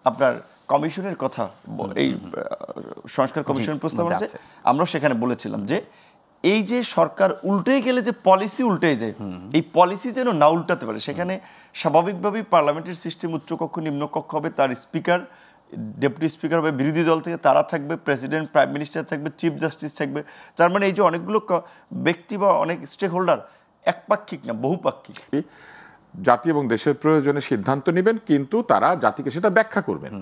আপনার কমিশনের কথা, এই সংস্কার কমিশন প্রস্তাব আছে, আমরা সেখানে বলেছিলাম যে এই যে সরকার উল্টে গেলে যে পলিসি উল্টে যায়, এই পলিসি যেন না উল্টাতে পারে। সেখানে স্বাভাবিকভাবেই পার্লামেন্টের সিস্টেম উচ্চকক্ষ নিম্নকক্ষ হবে, তার স্পিকার ডেপুটি স্পিকার হবে, বিরোধী দল থেকে তারা থাকবে, প্রেসিডেন্ট প্রাইম মিনিস্টার থাকবে, চিফ জাস্টিস থাকবে। তার মানে এই যে অনেকগুলো ব্যক্তি বা অনেক স্টেক হোল্ডার একপাক্ষিক না, বহুপাক্ষিক। জাতি এবং দেশের প্রয়োজনে সিদ্ধান্ত নেবেন, কিন্তু তারা জাতিকে সেটা ব্যাখ্যা করবেন।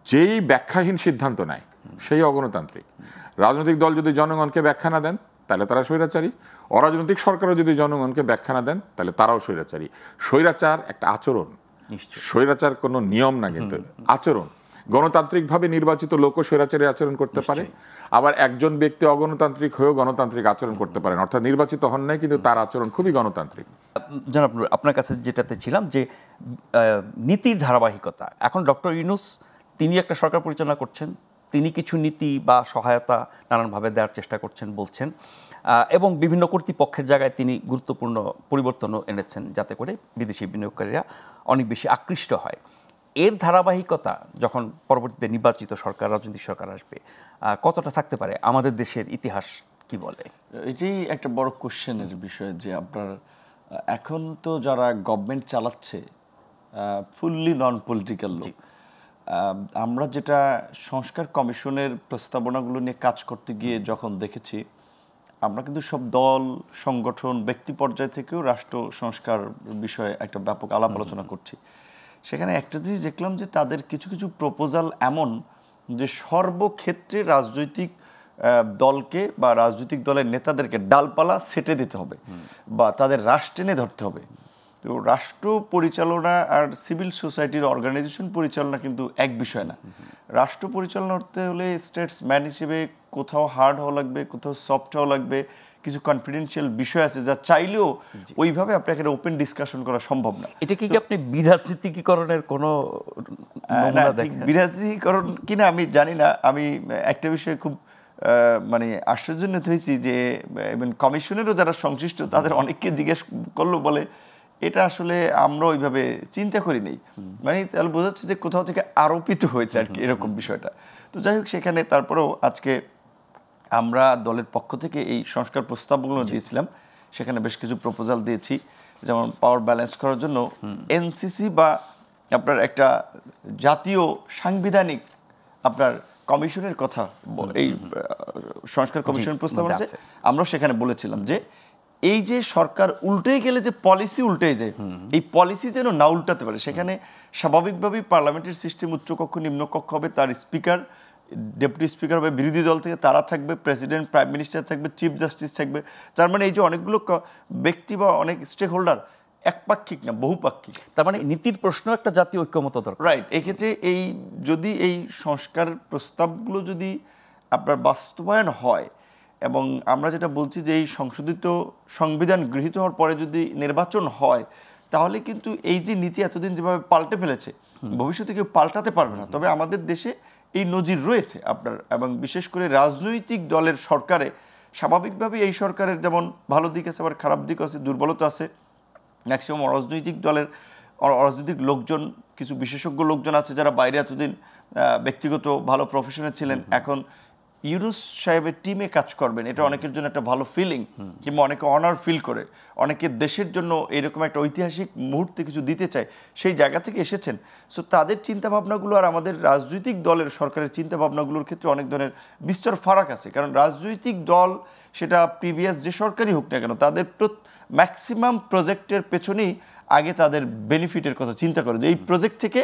যেই ব্যাখ্যাহীন সিদ্ধান্ত নেয় সেই অগণতান্ত্রিক। রাজনৈতিক দল যদি জনগণকে ব্যাখ্যা না দেন তাহলে তারা স্বৈরাচারী, অরাজনৈতিক সরকারও যদি জনগণকে ব্যাখ্যা না দেন তাহলে তারাও স্বৈরাচারী। স্বৈরাচার একটা আচরণ, স্বৈরাচার কোনো নিয়ম না, কিন্তু আচরণ। গণতান্ত্রিকভাবে নির্বাচিত লোকও স্বৈরাচারী আচরণ করতে পারে, আবার একজন ব্যক্তি অগণতান্ত্রিক হয়েও গণতান্ত্রিক আচরণ করতে পারেন, অর্থাৎ নির্বাচিত হন নাই কিন্তু তার আচরণ খুবই গণতান্ত্রিক। জনাব আপনার কাছে যেটাতে ছিলাম যে নীতির ধারাবাহিকতা, এখন ডক্টর ইউনূস তিনি একটা সরকার পরিচালনা করছেন, তিনি কিছু নীতি বা সহায়তা নানানভাবে দেওয়ার চেষ্টা করছেন বলছেন, এবং বিভিন্ন কর্তৃপক্ষের জায়গায় তিনি গুরুত্বপূর্ণ পরিবর্তনও এনেছেন যাতে করে বিদেশি বিনিয়োগকারীরা অনেক বেশি আকৃষ্ট হয়। এর ধারাবাহিকতা যখন পরবর্তীতে নির্বাচিত সরকার, রাজনৈতিক সরকার আসবে, কতটা থাকতে পারে? আমাদের দেশের ইতিহাস কি বলে? এটাই একটা বড় কোশ্চেনের বিষয় যে আপনার এখন তো যারা গভর্নমেন্ট চালাচ্ছে ফুললি নন পলিটিক্যাল লোক। আমরা যেটা সংস্কার কমিশনের প্রস্তাবনাগুলো নিয়ে কাজ করতে গিয়ে যখন দেখেছি, আমরা কিন্তু সব দল, সংগঠন, ব্যক্তি পর্যায় থেকেও রাষ্ট্র সংস্কার বিষয়ে একটা ব্যাপক আলাপ আলোচনা করছি। সেখানে একটা জিনিস দেখলাম যে তাদের কিছু কিছু প্রপোজাল এমন যে সর্বক্ষেত্রে রাজনৈতিক দলকে বা রাজনৈতিক দলের নেতাদেরকে ডালপালা সেটে দিতে হবে বা তাদের রাশ টেনে ধরতে হবে। তো রাষ্ট্র পরিচালনা আর সিভিল সোসাইটির অর্গানাইজেশন পরিচালনা কিন্তু এক বিষয় না। রাষ্ট্র পরিচালনা করতে হলে স্টেটসম্যান হিসেবে কোথাও হার্ড হওয়া লাগবে, কোথাও সফট হওয়া লাগবে, কিছু কনফিডেন্সিয়াল বিষয় আছে যা চাইলেও ওইভাবে আপনাকে ওপেন ডিসকাশন করা সম্ভব না। এটা কি আপনি বিরাজনীতিকরণের কোনো বিরাজনীতিকরণ কিনা আমি জানি না। আমি একটা বিষয়ে খুব মানে আশ্চর্যান্বিত হয়েছি যে কমিশনেরও যারা সংশ্লিষ্ট তাদের অনেককে জিজ্ঞেস করলো, বলে এটা আসলে আমরা ওইভাবে চিন্তা করি নেই, মানে তাহলে বোঝাচ্ছে যে কোথাও থেকে আরোপিত হয়েছে আর কি এরকম বিষয়টা। তো যাই হোক, সেখানে তারপরেও আজকে আমরা দলের পক্ষ থেকে এই সংস্কার প্রস্তাবগুলো দিয়েছিলাম। সেখানে বেশ কিছু প্রপোজাল দিয়েছি, যেমন পাওয়ার ব্যালেন্স করার জন্য এনসিসি বা আপনার একটা জাতীয় সাংবিধানিক আপনার কমিশনের কথা, এই সংস্কার কমিশনের প্রস্তাব আছে, আমরা সেখানে বলেছিলাম যে এই যে সরকার উল্টে গেলে যে পলিসি উল্টে যায়, এই পলিসি যেন না উল্টাতে পারে। সেখানে স্বাভাবিকভাবেই পার্লামেন্টের সিস্টেম উচ্চকক্ষ নিম্নকক্ষ হবে, তার স্পিকার ডেপুটি স্পিকার হবে, বিরোধী দল থেকে তারা থাকবে, প্রেসিডেন্ট প্রাইম মিনিস্টার থাকবে, চিফ জাস্টিস থাকবে। তার মানে এই যে অনেকগুলো ব্যক্তি বা অনেক স্টেক হোল্ডার একপাক্ষিক না, বহুপাক্ষিক। তার মানে নীতির প্রশ্ন একটা জাতীয় ঐক্যমত দরকার। রাইট। এক্ষেত্রে এই যদি এই সংস্কার প্রস্তাবগুলো যদি আপনার বাস্তবায়ন হয়, এবং আমরা যেটা বলছি যে এই সংশোধিত সংবিধান গৃহীত হওয়ার পরে যদি নির্বাচন হয়, তাহলে কিন্তু এই যে নীতি এতদিন যেভাবে পাল্টে ফেলেছে, ভবিষ্যতে কেউ পাল্টাতে পারবে না। তবে আমাদের দেশে এই নজির রয়েছে আপনার, এবং বিশেষ করে রাজনৈতিক দলের সরকারে স্বাভাবিকভাবেই এই সরকারের যেমন ভালো দিক আছে, আবার খারাপ দিক আছে, দুর্বলতা আছে। ম্যাক্সিমাম রাজনৈতিক দলের রাজনৈতিক লোকজন, কিছু বিশেষজ্ঞ লোকজন আছে যারা বাইরে এতদিন ব্যক্তিগত ভালো প্রফেশনে ছিলেন, এখন ইউনূস সাহেবের টিমে কাজ করবেন, এটা অনেকের জন্য একটা ভালো ফিলিং, কিংবা অনেকে অনার ফিল করে, অনেকে দেশের জন্য এরকম একটা ঐতিহাসিক মুহূর্তে কিছু দিতে চায়, সেই জায়গা থেকে এসেছেন। সো তাদের চিন্তাভাবনাগুলো আর আমাদের রাজনৈতিক দলের সরকারের চিন্তাভাবনাগুলোর ক্ষেত্রে অনেক ধরনের বিস্তর ফারাক আছে। কারণ রাজনৈতিক দল, সেটা প্রিভিয়াস যে সরকারই হোক না কেন, তাদের ম্যাক্সিমাম প্রজেক্টের পেছনেই আগে তাদের বেনিফিটের কথা চিন্তা করে, যে এই প্রজেক্ট থেকে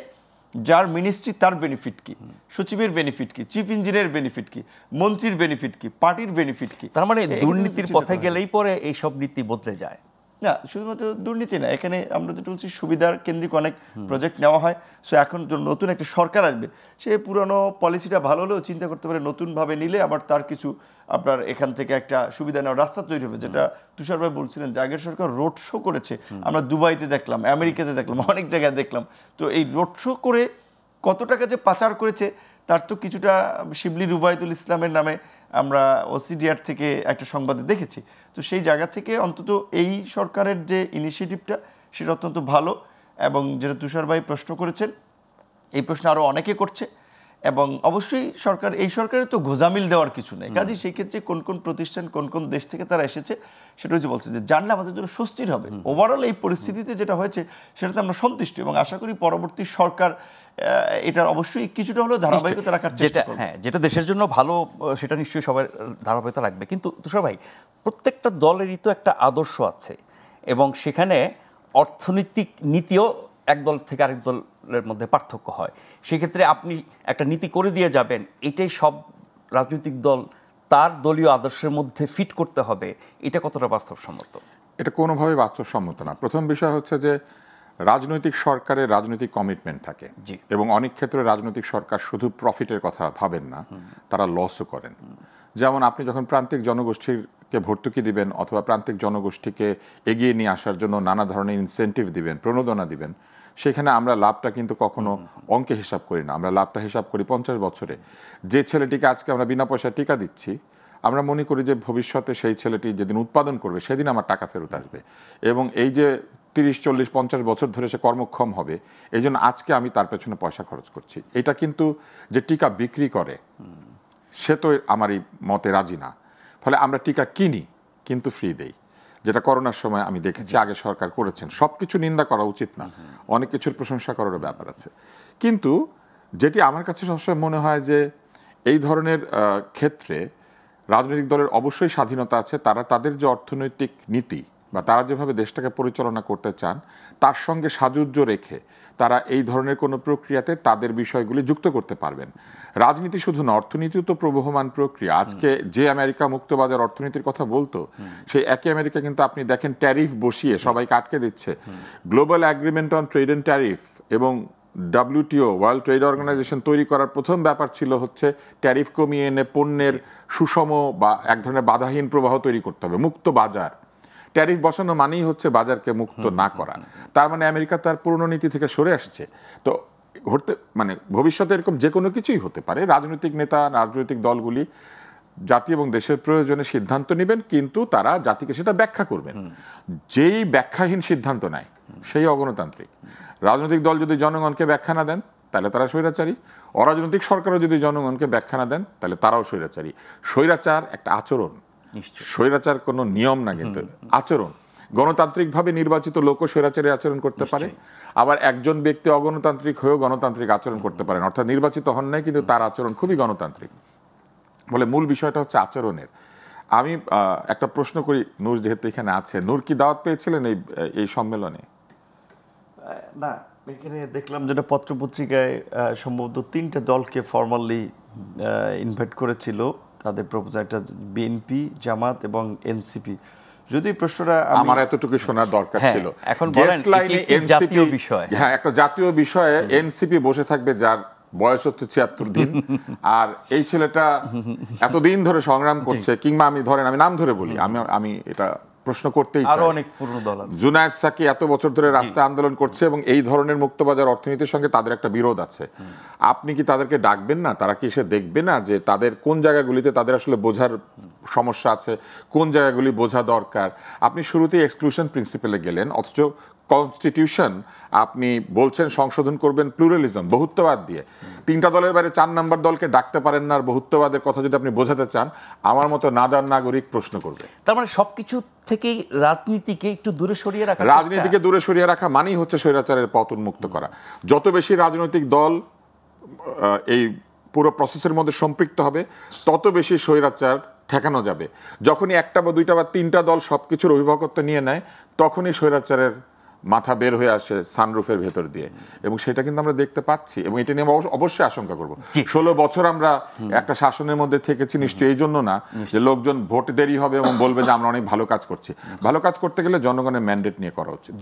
যার মিনিস্ট্রি তার বেনিফিট কি, সচিবের বেনিফিট কি, চিফ ইঞ্জিনিয়ারের বেনিফিট কি, মন্ত্রীর বেনিফিট কি, পার্টির বেনিফিট কি। তার মানে দুর্নীতির পথে গেলেই পরে এই সব নীতি বদলে যায় না। শুধুমাত্র দুর্নীতি না, এখানে আমরা যেটা বলছি সুবিধার কেন্দ্রিক অনেক প্রজেক্ট নেওয়া হয়। সো এখন নতুন একটা সরকার আসবে, সে পুরনো পলিসিটা ভালো হলেও চিন্তা করতে পারে নতুনভাবে নিলে আবার তার কিছু আপনার এখান থেকে একটা সুবিধা নেওয়ার রাস্তা তৈরি হবে। যেটা তুষার ভাই বলছিলেন যে আগের সরকার রোড শো করেছে, আমরা দুবাইতে দেখলাম, আমেরিকাতে দেখলাম, অনেক জায়গায় দেখলাম। তো এই রোড শো করে কত টাকা যে পাচার করেছে তার তো কিছুটা শিবলি রুবায়তুল ইসলামের নামে আমরা ওসিডিআর থেকে একটা সংবাদে দেখেছি। তো সেই জায়গা থেকে অন্তত এই সরকারের যে ইনিশিয়েটিভটা, সেটা অত্যন্ত ভালো। এবং যেটা তুষার ভাই প্রশ্ন করেছেন এই প্রশ্ন আরও অনেকে করছে এবং অবশ্যই এই সরকারের তো গোজামিল দেওয়ার কিছু নেই। কাজে সেই ক্ষেত্রে কোন কোন প্রতিষ্ঠান কোন কোন দেশ থেকে তারা এসেছে সেটা হচ্ছে বলছে যে জানলে আমাদের জন্য স্বস্তির হবে। ওভারঅল এই পরিস্থিতিতে যেটা হয়েছে সেটাতে আমরা সন্তুষ্ট এবং আশা করি পরবর্তী সরকার এটার অবশ্যই কিছুটা হলেও ধারাবাহিকতা রাখার চেষ্টা করবে। যেটা দেশের জন্য ভালো সেটা নিশ্চয়ই সবাই ধারাবাহিকতা রাখবে। কিন্তু তুষার ভাই, প্রত্যেকটা দলেরই তো একটা আদর্শ আছে এবং সেখানে অর্থনৈতিক নীতিও এক দল থেকে আরেক দলের মধ্যে পার্থক্য হয়। সেক্ষেত্রে আপনি একটা নীতি করে দিয়ে যাবেন, এটাই সব রাজনৈতিক দল তার দলীয় আদর্শের মধ্যে ফিট করতে হবে, এটা কতটা বাস্তবসম্মত? এটা কোনোভাবেই বাস্তবসম্মত না। প্রথম বিষয় হচ্ছে যে রাজনৈতিক সরকারের রাজনৈতিক কমিটমেন্ট থাকে এবং অনেক ক্ষেত্রে রাজনৈতিক সরকার শুধু প্রফিটের কথা ভাবেন না, তারা লসও করেন। যেমন আপনি যখন প্রান্তিক জনগোষ্ঠীকে ভর্তুকি দিবেন অথবা প্রান্তিক জনগোষ্ঠীকে এগিয়ে নিয়ে আসার জন্য নানা ধরনের ইনসেন্টিভ দিবেন, প্রণোদনা দিবেন, সেখানে আমরা লাভটা কিন্তু কখনো অঙ্কে হিসাব করি না, আমরা লাভটা হিসাব করি 50 বছরে। যে ছেলেটিকে আজকে আমরা বিনা পয়সায় টিকা দিচ্ছি, আমরা মনে করি যে ভবিষ্যতে সেই ছেলেটি যেদিন উৎপাদন করবে সেদিন আমার টাকা ফেরত আসবে এবং এই যে 30, 40, 50 বছর ধরে সে কর্মক্ষম হবে, এই জন্য আজকে আমি তার পেছনে পয়সা খরচ করছি। এটা কিন্তু যে টিকা বিক্রি করে সে তো আমার এই মতে রাজি না, ফলে আমরা টিকা কিনি কিন্তু ফ্রি দেই, যেটা করোনার সময় আমি দেখেছি আগে সরকার করেছেন। সব কিছু নিন্দা করা উচিত না, অনেক কিছুর প্রশংসা করারও ব্যাপার আছে। কিন্তু যেটি আমার কাছে সবসময় মনে হয় যে এই ধরনের ক্ষেত্রে রাজনৈতিক দলের অবশ্যই স্বাধীনতা আছে, তারা তাদের যে অর্থনৈতিক নীতি বা তারা যেভাবে দেশটাকে পরিচালনা করতে চান তার সঙ্গে সাযুজ্য রেখে তারা এই ধরনের কোনো প্রক্রিয়াতে তাদের বিষয়গুলি যুক্ত করতে পারবেন। রাজনীতি শুধু না, অর্থনীতিও তো প্রবহমান প্রক্রিয়া। আজকে যে আমেরিকা মুক্তবাজার অর্থনীতির কথা বলতো, সেই একই আমেরিকা কিন্তু আপনি দেখেন ট্যারিফ বসিয়ে সবাইকে আটকে দিচ্ছে। Global agreement on trade and tariff এবং WTO ওয়ার্ল্ড ট্রেড অর্গানাইজেশন তৈরি করার প্রথম ব্যাপার ছিল হচ্ছে ট্যারিফ কমিয়ে এনে পণ্যের সুষম বা এক ধরনের বাধাহীন প্রবাহ তৈরি করতে হবে, মুক্ত বাজার। ট্যারিফ বসানো মানেই হচ্ছে বাজারকে মুক্ত না করা। তার মানে আমেরিকা তার পুরনো নীতি থেকে সরে আসছে। তো মানে ভবিষ্যতে এরকম যে কোনো কিছুই হতে পারে। রাজনৈতিক নেতা, রাজনৈতিক দলগুলি জাতি এবং দেশের প্রয়োজনে সিদ্ধান্ত নেবেন, কিন্তু তারা জাতিকে সেটা ব্যাখ্যা করবেন। যেই ব্যাখ্যাহীন সিদ্ধান্ত নেয় সেই অগণতান্ত্রিক। রাজনৈতিক দল যদি জনগণকে ব্যাখ্যা না দেন তাহলে তারা স্বৈরাচারী, অরাজনৈতিক সরকারও যদি জনগণকে ব্যাখ্যা না দেন তাহলে তারাও স্বৈরাচারী। স্বৈরাচার একটা আচরণ, স্বৈরাচার কোনো নিয়ম না, কিন্তু আচরণ। গণতান্ত্রিকভাবে নির্বাচিত লোকও স্বৈরাচারী আচরণ করতে পারে, আবার একজন ব্যক্তি অগণতান্ত্রিক হয়েও গণতান্ত্রিক আচরণ করতে পারেন, অর্থাৎ নির্বাচিত হন নাই কিন্তু তার আচরণ খুবই গণতান্ত্রিক। বলে মূল বিষয়টা হচ্ছে আচরণের। আমি একটা প্রশ্ন করি, নূর যেহেতু এখানে আছে, নূর কি দাওয়াত পেয়েছিলেন এই সম্মেলনে? না, এখানে দেখলাম যেটা পত্রপত্রিকায় সম্ভবত 3টে দলকে ফর্মালি ইনভাইট করেছিল, তাদের প্রপোজাল, একটা বিএনপি, জামাত এবং এনসিপি। যদি প্রশ্নটা আমার এতটুকু শোনার দরকার ছিল। এখন বলেন এটা জাতীয় বিষয়। হ্যাঁ, একটা জাতীয় বিষয়ে এনসিপি বসে থাকবে যার বয়স হচ্ছে 76 দিন, আর এই ছেলেটা এতদিন ধরে সংগ্রাম করছে, কিংবা আমি নাম ধরে বলি, আমি এটা প্রশ্ন করতেই চাই, অনেক পুরনো দল আছে। জুনায়েদ সাকি এত বছর ধরে রাস্তায় আন্দোলন করছে এবং এই ধরনের মুক্তবাজার অর্থনীতির সঙ্গে তাদের একটা বিরোধ আছে। আপনি কি তাদেরকে ডাকবেন না? তারা কি এসে দেখবে না যে তাদের কোন জায়গাগুলিতে তাদের আসলে বোঝার সমস্যা আছে, কোন জায়গাগুলি বোঝা দরকার? আপনি শুরুতেই এক্সক্লুশন প্রিন্সিপালে গেলেন, অথচ কনস্টিটিউশন আপনি বলছেন সংশোধন করবেন প্লুরালিজম, বহুত্ববাদ দিয়ে। 3টা দলের বাইরে 4 নম্বর দলকে ডাকতে পারেন না, আর বহুত্ববাদের কথা যদি আপনি বোঝাতে চান, আমার মতো নাদার নাগরিক প্রশ্ন করবে। তার মানে সবকিছু থেকেই রাজনীতিকে একটু দূরে সরিয়ে রাখা, রাজনীতিকে দূরে সরিয়ে রাখা মানেই হচ্ছে স্বৈরাচারের পতন মুক্ত করা। যত বেশি রাজনৈতিক দল এই পুরো প্রসেসের মধ্যে সম্পৃক্ত হবে, তত বেশি স্বৈরাচার ঠেকানো যাবে। যখনই 1টা বা 2টা বা 3টা দল সবকিছুর অভিভাবকত্ব নিয়ে নেয়, তখনই স্বৈরাচারের মাথা বের হয়ে আসে সানরুফের ভেতর দিয়ে, এবং সেটা কিন্তু আমরা দেখতে পাচ্ছি, এবং এটা নিয়ে অবশ্যই আশঙ্কা করব। 16 বছর আমরা একটা শাসনের মধ্যে থেকেছি, নিশ্চয়ই এই জন্য না যে লোকজন ভোট দেরি হবে এবং বলবে যে আমরা অনেক ভালো কাজ করছি। ভালো কাজ করতে গেলে জনগণের ম্যান্ডেট নিয়ে করা উচিত।